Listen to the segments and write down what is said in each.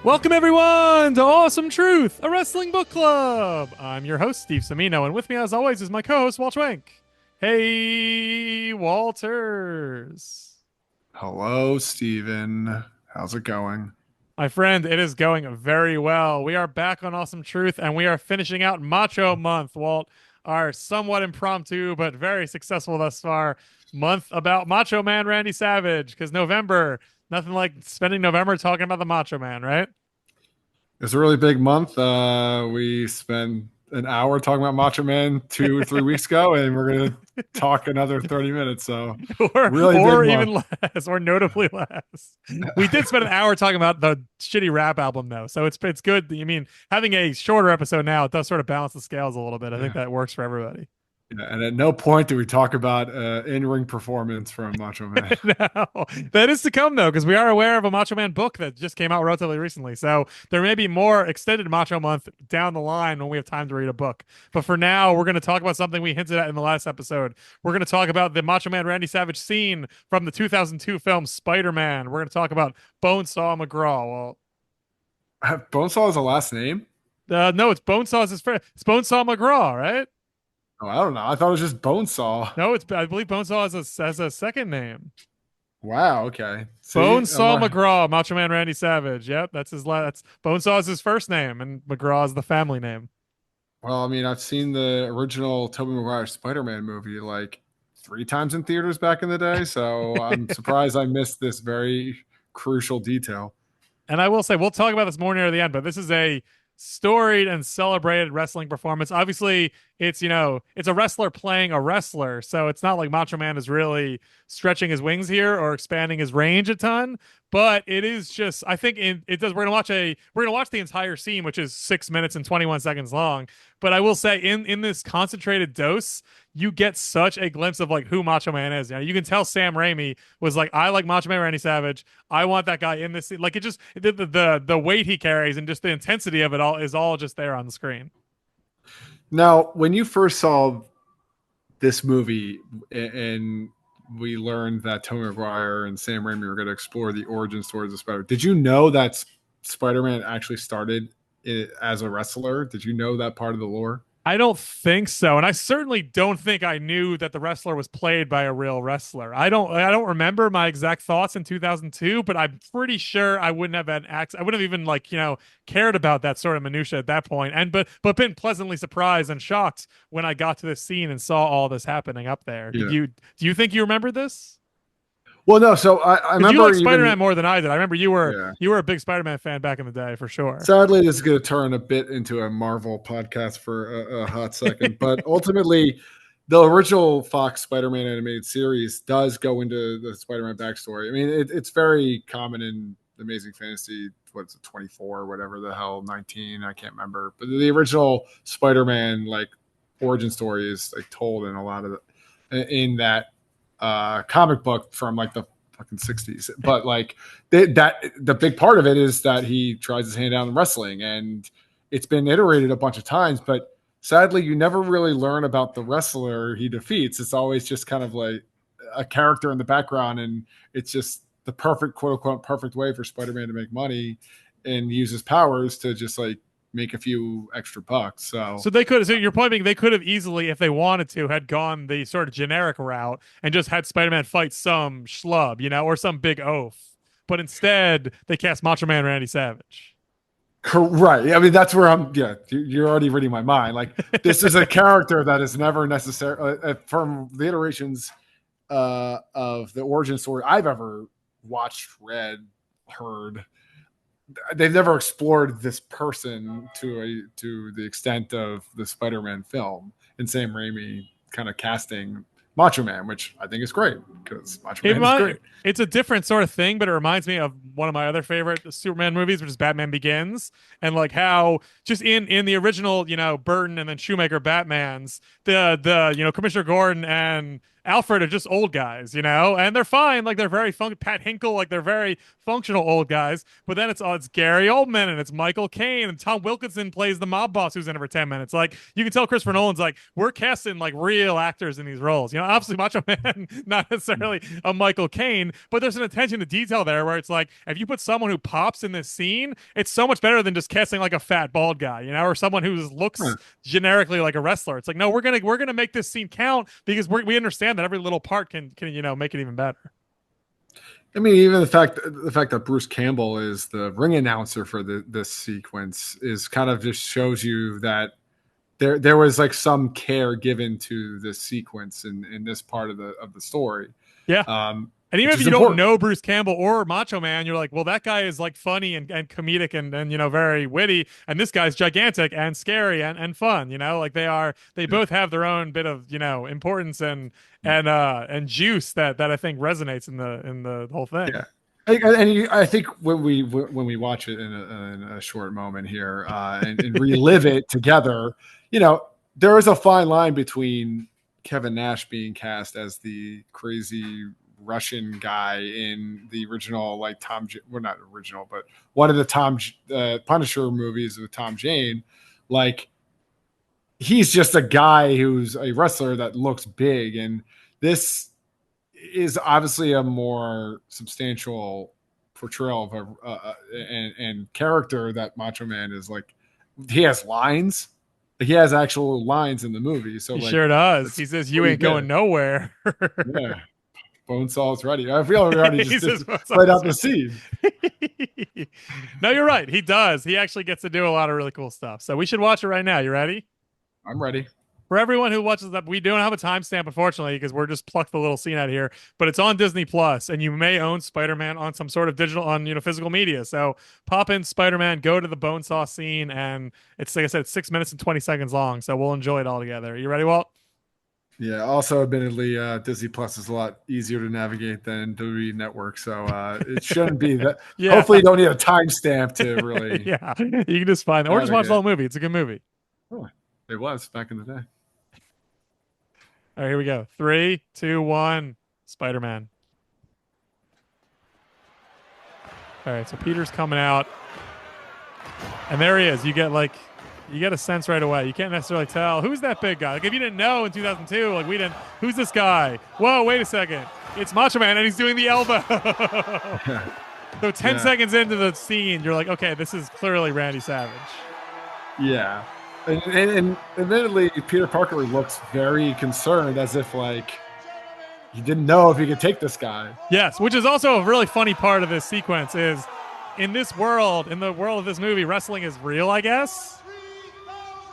Welcome, everyone, to Awesome Truth, a wrestling book club. I'm your host, Steve Semino, and with me, as always, is my co host, Walt Schwenk. Hey, Walters. Hello, Steven. How's it going? My friend, it is going very well. We are back on Awesome Truth, and we are finishing out Macho Month, Walt, our somewhat impromptu but very successful thus far month about Macho Man Randy Savage. Because November, nothing like spending November talking about the Macho Man, right? It's a really big month. We spent an hour talking about Macho Man 2 or 3 weeks ago, and we're going to talk another 30 minutes. So, or really big or month. even less, or notably less. We did spend an hour talking about the shitty rap album though, so it's good. I mean, having a shorter episode now, it does sort of balance the scales a little bit. I think Yeah. that works for everybody. Yeah, and at no point do we talk about in-ring performance from Macho Man. No, that is to come though, because we are aware of a Macho Man book that just came out relatively recently. So there may be more extended Macho Month down the line when we have time to read a book. But for now, we're going to talk about something we hinted at in the last episode. We're going to talk about the Macho Man Randy Savage scene from the 2002 film Spider-Man. We're going to talk about Bonesaw McGraw. Bonesaw is a last name? No, it's Bonesaw's his friend. It's Bonesaw McGraw, right? Oh, I don't know. I thought it was just Bonesaw. No, it's I believe Bonesaw has a second name. Wow. Okay. See, Bonesaw McGraw, Macho Man Randy Savage. Yep, that's his last. That's Bonesaw is his first name, and McGraw is the family name. well, I mean, I've seen the original Tobey Maguire Spider-Man movie like 3 times in theaters back in the day, so I'm surprised I missed this very crucial detail. And I will say, we'll talk about this more near the end, but this is a storied and celebrated wrestling performance. Obviously, it's a wrestler playing a wrestler, so it's not like Macho Man is really stretching his wings here or expanding his range a ton. But it is just, I think it does. We're gonna watch the entire scene, which is 6 minutes and 21 seconds long. But I will say, in this concentrated dose, you get such a glimpse of like who Macho Man is. You can tell Sam Raimi was like, I like Macho Man Randy Savage. I want that guy in this scene. Like it just the weight he carries and just the intensity of it all is all just there on the screen. Now, when you first saw this movie and we learned that Tobey Maguire and Sam Raimi were going to explore the origin stories of Spider, did you know that Spider-Man actually started as a wrestler? Did you know that part of the lore? I don't think so, and I certainly don't think I knew that the wrestler was played by a real wrestler. I don't remember my exact thoughts in 2002, but I'm pretty sure I wouldn't have had access. I wouldn't have even cared about that sort of minutia at that point, and but been pleasantly surprised and shocked when I got to this scene and saw all this happening up there. Yeah. Do you think you remember this? Well, no. So I Because you remember like even. Spider-Man more than I did. I remember Yeah. you were a big Spider-Man fan back in the day for sure. Sadly, this is going to turn a bit into a Marvel podcast for a hot second, but ultimately, the original Fox Spider-Man animated series does go into the Spider-Man backstory. I mean, it's very common in Amazing Fantasy. What's it, 24 or whatever the hell, 19? I can't remember. But the original Spider-Man like origin story is like told in a lot of in that comic book from like the fucking 60s. But like the big part of it is that he tries his hand out in wrestling, and it's been iterated a bunch of times, but sadly you never really learn about the wrestler he defeats. It's always just kind of like a character in the background, and it's just the perfect, quote unquote, perfect way for Spider-Man to make money and use his powers to just like make a few extra bucks. So So your point being they could have easily, if they wanted to, had gone the sort of generic route and just had Spider-Man fight some schlub, or some big oaf. But instead, they cast Macho Man Randy Savage. right. I mean, that's where I'm. Yeah, you're already reading my mind. Like this is a character that is never necessary from the iterations of the origin story I've ever watched, read, heard. They've never explored this person to the extent of the Spider-Man film and Sam Raimi kind of casting Macho Man, which I think is great because Macho Man is great. It's a different sort of thing, but it reminds me of one of my other favorite Superman movies, which is Batman Begins, and like how just in the original, Burton and then Shoemaker Batmans, the Commissioner Gordon and Alfred are just old guys, and they're fine. Like they're very Pat Hinkle, like they're very functional old guys. But then it's Gary Oldman and it's Michael Caine and Tom Wilkinson plays the mob boss who's in it for 10 minutes. Like you can tell Christopher Nolan's like, we're casting like real actors in these roles. obviously Macho Man, not necessarily a Michael Caine, but there's an attention to detail there where it's like if you put someone who pops in this scene, it's so much better than just casting like a fat bald guy, or someone who looks generically like a wrestler. It's like, no, we're gonna make this scene count because we understand that every little part can make it even better. I mean, even the fact that Bruce Campbell is the ring announcer for this sequence is kind of just shows you that there was like some care given to this sequence in this part of the story. Yeah. And even if you don't know Bruce Campbell or Macho Man, you're like, well, that guy is like funny and comedic and very witty, and this guy's gigantic and scary and fun. Like they both have their own bit of importance and juice that I think resonates in the whole thing. Yeah. And I think when we watch it in a short moment here and relive it together, there is a fine line between Kevin Nash being cast as the crazy Russian guy in the original, like not original, but one of the Punisher movies with Tom Jane. Like, he's just a guy who's a wrestler that looks big, and this is obviously a more substantial portrayal of and character that Macho Man is. Like, he has lines. He has actual lines in the movie. So he sure does. He says, "You ain't going nowhere." Yeah. Bonesaw's ready. I feel we already just played out the scene. No, you're right. He does. He actually gets to do a lot of really cool stuff. So we should watch it right now. You ready? I'm ready. For everyone who watches that, we don't have a timestamp, unfortunately, because we're just plucked the little scene out of here. But it's on Disney Plus, and you may own Spider-Man on some sort of digital, physical media. So pop in Spider-Man, go to the Bonesaw scene, and it's, like I said, it's 6 minutes and 20 seconds long. So we'll enjoy it all together. You ready, Walt? Yeah. Also, admittedly, Disney Plus is a lot easier to navigate than WWE Network, so it shouldn't be that. Yeah. Hopefully, you don't need a timestamp to really. Yeah, you can just find it, or just watch the whole movie. It's a good movie. Oh, it was back in the day. All right, here we go. 3, 2, 1. Spider-Man. All right, so Peter's coming out, and there he is. You get a sense right away. You can't necessarily tell who's that big guy. Like, if you didn't know in 2002, like we didn't, who's this guy? Whoa, wait a second. It's Macho Man, and he's doing the elbow. So 10 seconds into the scene, you're like, okay, this is clearly Randy Savage. Yeah. And admittedly, Peter Parker looks very concerned, as if like he didn't know if he could take this guy. Yes, which is also a really funny part of this sequence is in the world of this movie, wrestling is real, I guess.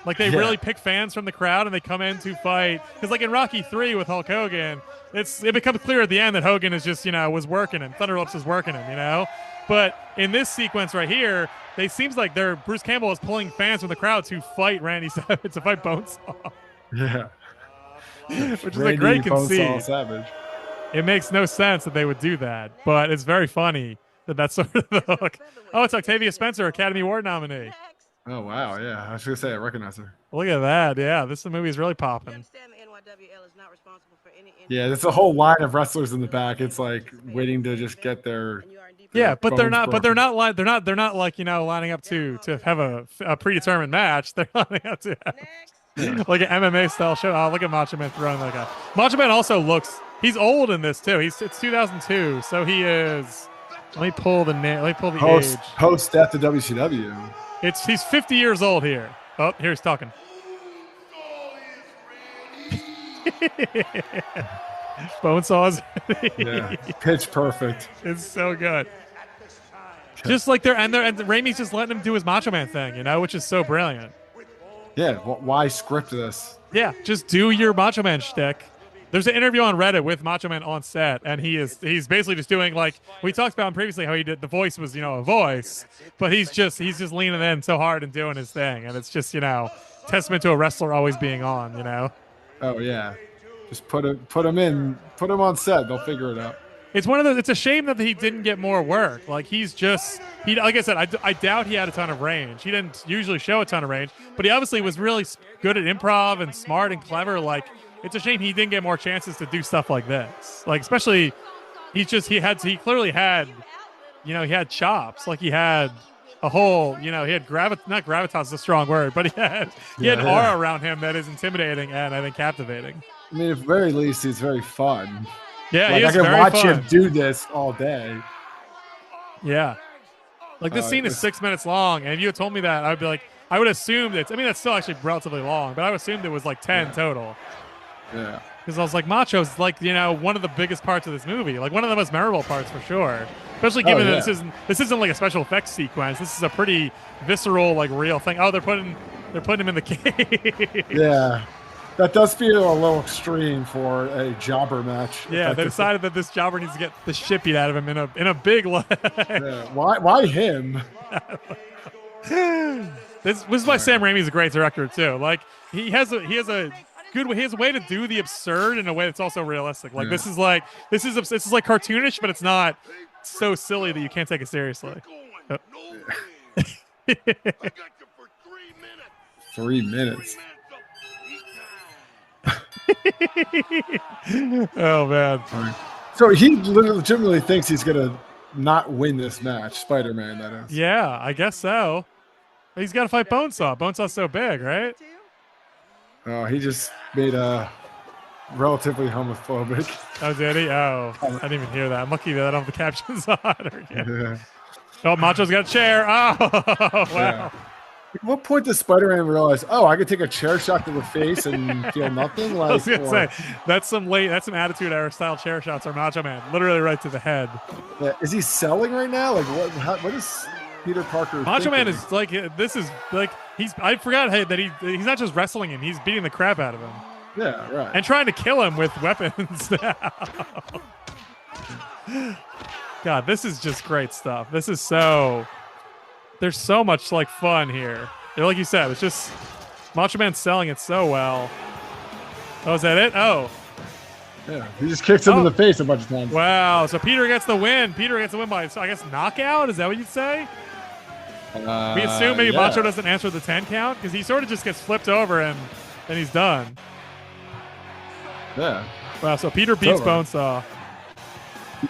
Like, they really pick fans from the crowd and they come in to fight. Because, like, in Rocky 3 with Hulk Hogan, it becomes clear at the end that Hogan is just, was working him. Thunder Lips is working him, But in this sequence right here, it seems like Bruce Campbell is pulling fans from the crowd to fight Randy Savage, to fight Bonesaw. Yeah. Which is a great conceit. Savage. It makes no sense that they would do that, but it's very funny that that's sort of the hook. Oh, it's Octavia Spencer, Academy Award nominee. Oh, wow, yeah. I was going to say, I recognize her. Look at that, yeah. This movie is really popping. Yeah, there's a whole line of wrestlers in the back. It's like waiting to just get their but they're not like, lining up to have a predetermined match. They're lining up to have like an MMA style show. Oh, look at Macho Man throwing that guy. Macho Man also he's old in this too. It's 2002, so he is. Let me pull the age. Post death to WCW. He's 50 years old here. Oh, here he's talking. Bonesaw's. Yeah, pitch perfect. It's so good. Just like and Raimi's just letting him do his Macho Man thing, which is so brilliant. Yeah, why script this? Yeah, just do your Macho Man shtick. There's an interview on Reddit with Macho Man on set, and he's basically just doing, like we talked about previously, how he did the voice was a voice, but he's just leaning in so hard and doing his thing, and it's just testament to a wrestler always being on. Oh yeah, just put him on set. They'll figure it out. It's one of those. It's a shame that he didn't get more work. Like like I said, I doubt he had a ton of range. He didn't usually show a ton of range, but he obviously was really good at improv and smart and clever. Like, it's a shame he didn't get more chances to do stuff like this. Like, especially he clearly had, he had chops. Like, he had a whole, he had not gravitas is a strong word, but he had aura around him that is intimidating and I think captivating. I mean, at the very least, he's very fun. Yeah, he Like I is can very watch him fun. do this all day. Yeah. Like this scene is This, 6 minutes long, and if you had told me that, I would be like, I would assume that. I mean, that's still actually relatively long, but I would assume it was like 10 yeah, total. yeah. Because I was like, Macho's like one of the biggest parts of this movie, like one of the most memorable parts for sure. Especially Oh given that yeah, this isn't like a special effects sequence. This is a pretty visceral, like real thing. Oh, they're putting him in the cage. yeah. That does feel a little extreme for a jobber match. Yeah, they decided that this jobber needs to get the shit beat out of him in a big way. Yeah. Why him? This was why Sam Raimi's a great director too. Like he has a way to do the absurd in a way that's also realistic. Like Yeah. this is like cartoonish, but it's not so silly that you can't take it seriously. Oh. 3 minutes. Oh man. So he legitimately thinks he's gonna not win this match, Spider-Man. That is. Yeah, I guess so. He's got to fight Bonesaw. Bonesaw's so big, right? He just made a relatively homophobic. Oh, did he? Oh, I didn't even hear that. I'm lucky that I don't have the captions on. Yeah. Oh, Macho's got a chair. Oh, wow. Yeah. At what point does Spider-Man realize, oh, I could take a chair shot to the face and feel nothing? Like, I was gonna say that's some Attitude Era style chair shots or Macho Man, literally right to the head. yeah, is he selling right now? Like, what is Peter Parker? Macho Man thinking? is like this is like I forgot that he's not just wrestling him, he's beating the crap out of him Yeah, right. and trying to kill him with weapons. God, this is just great stuff. There's so much like fun here. Like you said, it's just Macho Man selling it so well. Oh, is that it? Oh, Yeah, he just kicks him in the face a bunch of times. wow. So Peter gets the win. Peter gets the win by, so I guess, knockout. Is that what you'd say? We assume maybe yeah. Macho doesn't answer the 10 count because he sort of just gets flipped over and then he's done. Yeah. Wow. So Peter beats over. Bonesaw.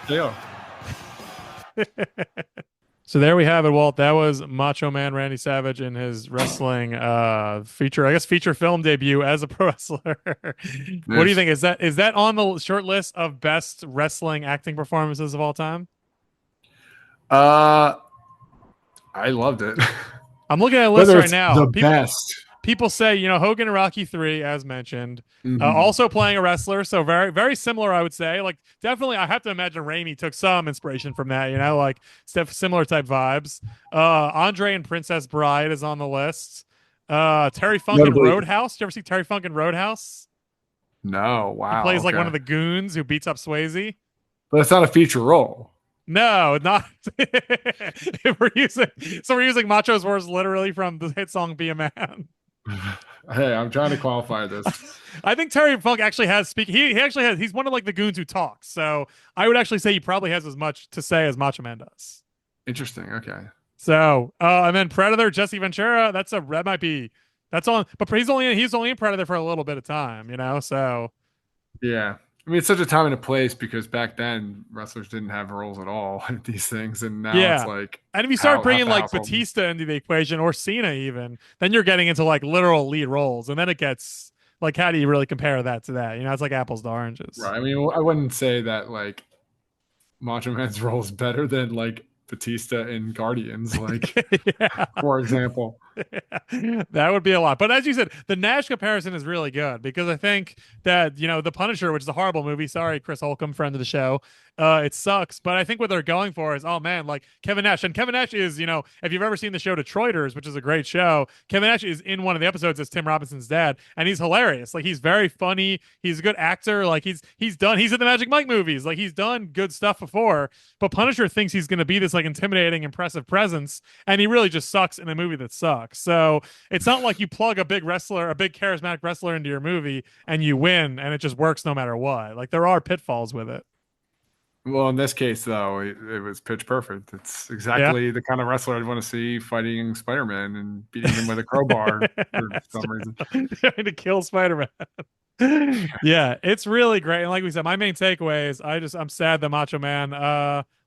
Yeah. So there we have it, Walt. That was Macho Man Randy Savage in his wrestling feature film debut as a pro wrestler. What do you think? Is that on the short list of best wrestling acting performances of all time? I loved it. I'm looking at a list Whether right it's now. the best. People say, Hogan and Rocky 3, as mentioned, Mhm. also playing a wrestler. So very, very similar, I would say. Like, definitely, I have to imagine Raimi took some inspiration from that, like similar type vibes. Andre and Princess Bride is on the list. Terry Funk in Notably- Roadhouse. Did you ever see Terry Funk in Roadhouse? No, wow. He plays like okay. one of the goons who beats up Swayze. But it's not a feature role. No, not. we're using Macho's words literally from the hit song "Be a Man." Hey, I'm trying to qualify this. I think Terry Funk actually has he actually has, he's one of like the goons who talks. So I would actually say he probably has as much to say as Macho Man does. Interesting. Okay. So and then Predator, Jesse Ventura, that's on, but he's only in Predator for a little bit of time, so Yeah. I mean, it's such a time and a place because back then wrestlers didn't have roles at all in these things, and now it's like. And if you start bringing like household. Batista into the equation or Cena even, then you're getting into like literal lead roles, and then it gets like, how do you really compare that to that? It's like apples to oranges. Right. I mean, I wouldn't say that like Macho Man's role is better than like Batista in Guardians, like for example. That would be a lot. But as you said, the Nash comparison is really good because I think that, The Punisher, which is a horrible movie. Sorry, Chris Holcomb, friend of the show. It sucks. But I think what they're going for is, oh man, like Kevin Nash. And Kevin Nash is, if you've ever seen the show Detroiters, which is a great show, Kevin Nash is in one of the episodes as Tim Robinson's dad. And he's hilarious. Like he's very funny. He's a good actor. Like he's in the Magic Mike movies. Like he's done good stuff before. But Punisher thinks he's going to be this like intimidating, impressive presence. And he really just sucks in a movie that sucks. So it's not like you plug a big charismatic wrestler into your movie and you win and it just works no matter what. Like there are pitfalls with it. Well, in this case, though, it was pitch perfect. It's exactly the kind of wrestler I'd want to see fighting Spider-Man and beating him with a crowbar for some reason. Trying to kill Spider-Man. Yeah, it's really great. And like we said, my main takeaway is I'm sad that Macho Man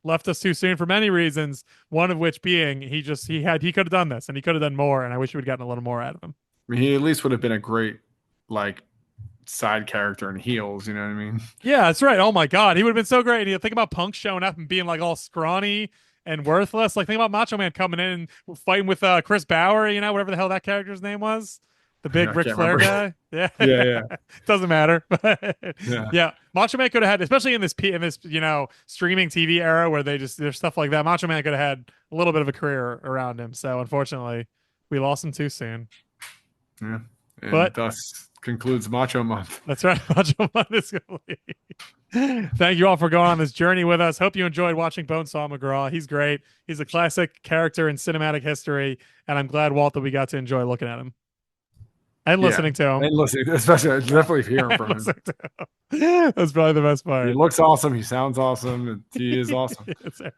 left us too soon for many reasons. One of which being he could have done this and he could have done more. And I wish we'd gotten a little more out of him. I mean, he at least would have been a great like side character in heels. You know what I mean? Yeah, that's right. Oh my God, he would have been so great. And you think about Punk showing up and being like all scrawny and worthless. Like think about Macho Man coming in and fighting with Chris Bauer, whatever the hell that character's name was, the big I Ric can't Flair remember. guy. Yeah, Yeah, yeah, doesn't matter. But yeah. yeah, Macho Man could have had, especially in this streaming TV era where there's stuff like that. Macho Man could have had a little bit of a career around him. So unfortunately, we lost him too soon. Yeah. And But thus concludes Macho Month. that's right. Macho Man is complete. Thank you all for going on this journey with us. Hope you enjoyed watching Bonesaw McGraw. He's great. He's a classic character in cinematic history, and I'm glad, Walt, that we got to enjoy looking at him and Yeah. listening to him. And listening, especially definitely hearing And from him. listening to him. That's probably the best He part. looks awesome. He sounds awesome. And he is awesome. That's right.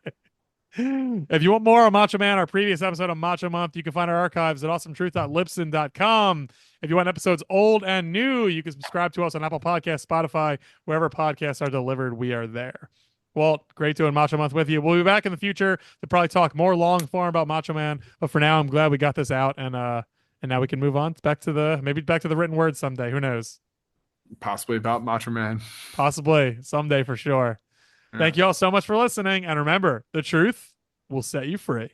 If you want more on Macho Man, our previous episode of Macho Month, you can find our archives at awesometruth.libsyn.com. If you want episodes old and new, you can subscribe to us on Apple Podcasts, Spotify, wherever podcasts are delivered. We are there. Well, great doing Macho Month with you. We'll be back in the future to probably talk more long form about Macho Man. But for now, I'm glad we got this out, and now we can move on back to the written word someday. Who knows? Possibly about Macho Man. Possibly someday for sure. Yeah. Thank you all so much for listening. And remember, the truth will set you free.